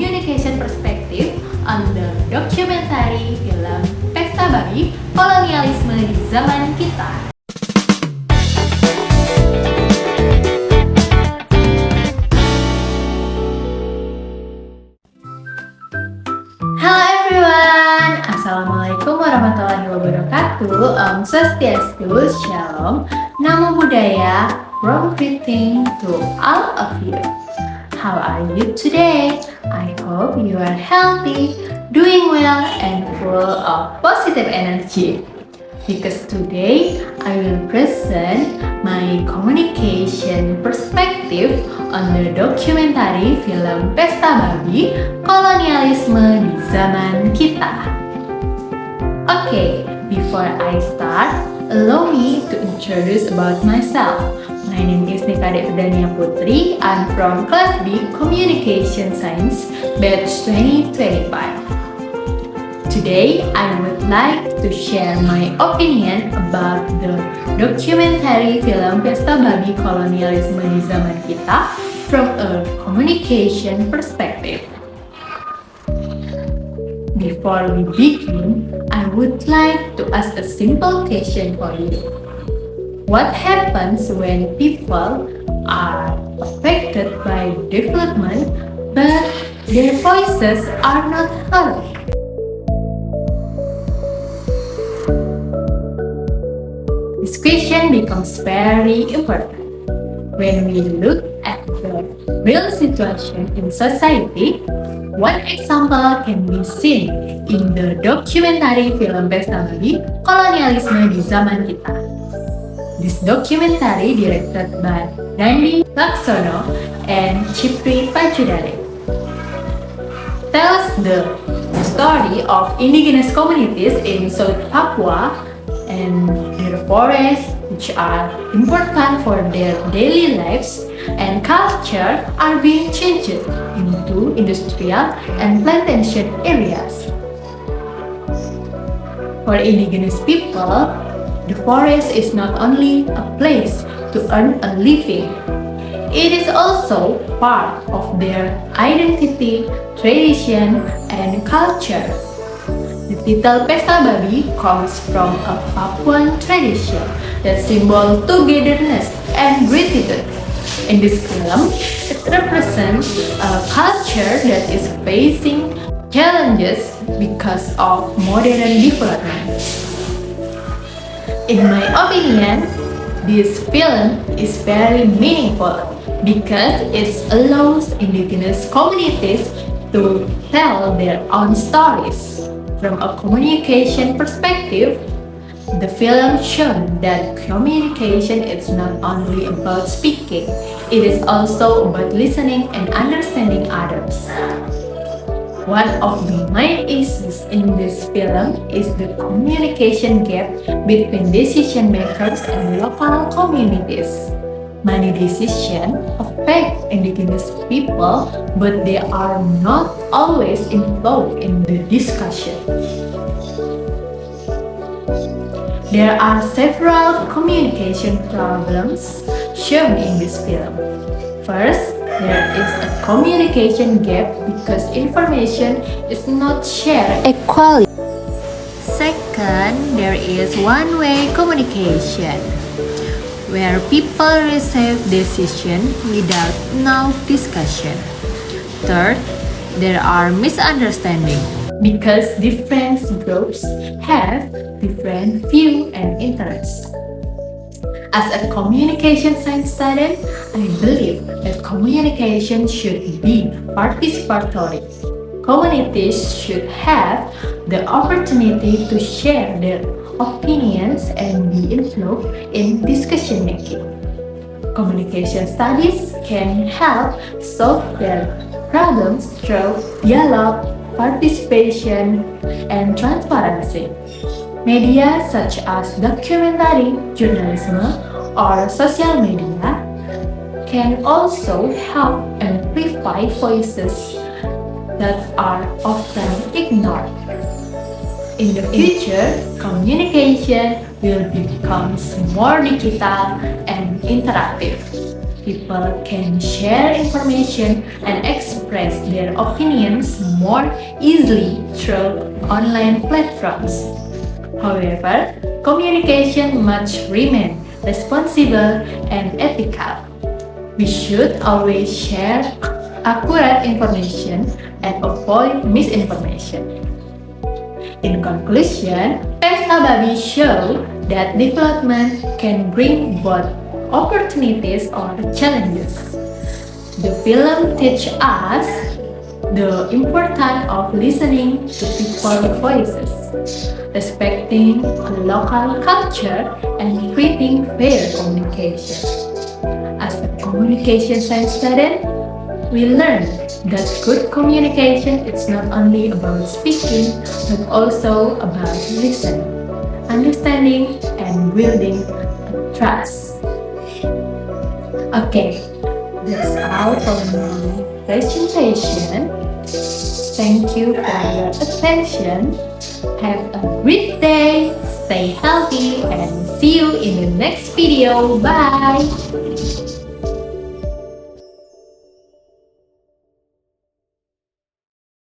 communication perspective on the documentary film Pesta Babi Kolonialisme di Zaman Kita. Hello everyone, Assalamualaikum warahmatullahi wabarakatuh. Om Swastiastu, Shalom, Namo Buddhaya, warm greeting to all of you. How are you today? I hope you are healthy, doing well, and full of positive energy. Because today I will present my communication perspective on the documentary film Pesta Babi Kolonialisme di Zaman Kita. Okay, before I start, allow me to introduce about myself. My name is Nikade Udania Putri. I'm from Class B Communication Science, batch 2025. Today, I would like to share my opinion about the documentary film Pesta Babi Kolonialisme di Zaman Kita from a communication perspective. Before we begin, I would like to ask a simple question for you. What happens when people are affected by development but their voices are not heard? This question becomes very important when we look at the real situation in society. One example can be seen in the documentary film Pesta Babi Kolonialisme di Zaman Kita. This documentary, directed by Dandi Laksono and Cipri Pajudale, tells the story of indigenous communities in South Papua and their forests, which are important for their daily lives and culture, are being changed into industrial and plantation areas. For indigenous people, the forest is not only a place to earn a living, it is also part of their identity, tradition, and culture. The title Pesta Babi comes from a Papuan tradition that symbols togetherness and gratitude. In this film, it represents a culture that is facing challenges because of modern development. In my opinion, this film is very meaningful because it allows indigenous communities to tell their own stories. From a communication perspective, the film shows that communication is not only about speaking, it is also about listening and understanding others. One of the main issues in this film is the communication gap between decision makers and local communities. Many decisions affect indigenous people, but they are not always involved in the discussion. There are several communication problems shown in this film. First, there is a communication gap because information is not shared equally. Second, there is one-way communication, where people receive decisions without enough discussion. Third, there are misunderstandings because different groups have different views and interests. As a communication science student, I believe that communication should be participatory. Communities should have the opportunity to share their opinions and be involved in decision making. Communication studies can help solve their problems through dialogue, participation, and transparency. Media such as documentary, journalism, or social media can also help amplify voices that are often ignored. In the future, communication will become more digital and interactive. People can share information and express their opinions more easily through online platforms. However, communication must remain responsible and ethical. We should always share accurate information and avoid misinformation. In conclusion, Pesta Babi show that development can bring both opportunities or challenges. The film teaches us the importance of listening to people's voices, respecting local culture, and creating fair communication. As a communication science student, we learn that good communication is not only about speaking but also about listening, understanding, and building trust. Okay, that's all for my presentation. Thank you for your attention. Have a great day, stay healthy, and see you in the next video. Bye!